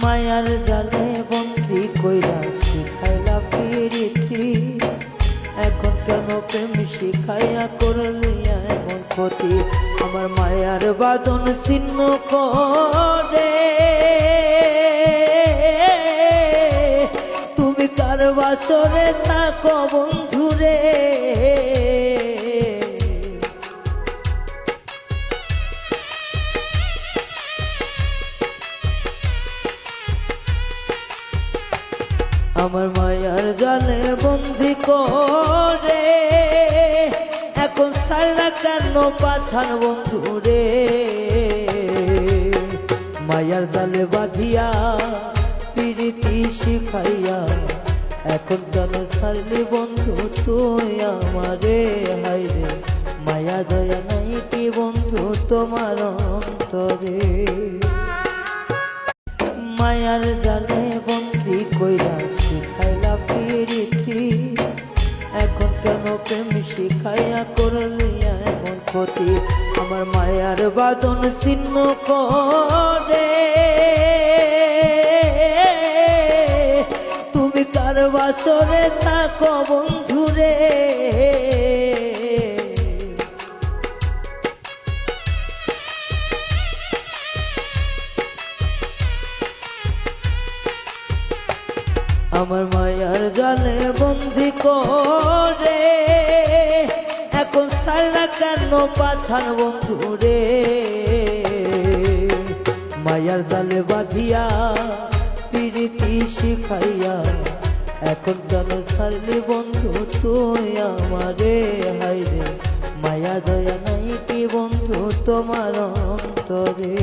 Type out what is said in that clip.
মায়ার জালে বন্দি কইরা শিখাইলা প্রীতি, এখন কেন প্রেম শিখাইয়া করলি এমন ক্ষতি? আমার মায়ার বাঁধন ছিন্ন করে তুমি কার বাসরে থাকো বন্ধুরে। আমার মায়ার জালে বন্দি করে এখন সারা কেন পাছান বন্ধুরে। মায়ার জালে বাঁধিয়া প্রীতি শিখাইয়া এখন কেন ছাড়লি বন্ধু তুই আমারে? হাইরে মায়া দয়া নাই কি বন্ধু তোমার অন্তরে? মায়ার জালে বন্দি কইরা শিখাইলা প্রীতি, এখন কেন প্রেম শিখাইয়া করলি এমন ক্ষতি? আমার মায়ার বাঁধন ছিন্ন করে তুমি কার বাসরে থাকো বন্ধুরে। আমার মায়ার জালে বন্দি করে এখন সারা কেন পাছান বন্ধুরে। মায়ার জালে বাঁধিয়া প্রীতি শিখাইয়া এখন কেন ছাড়লি বন্ধু তুই আমারে? হাইরে মায়া দয়া নাই কি বন্ধু তোমার অন্তরে?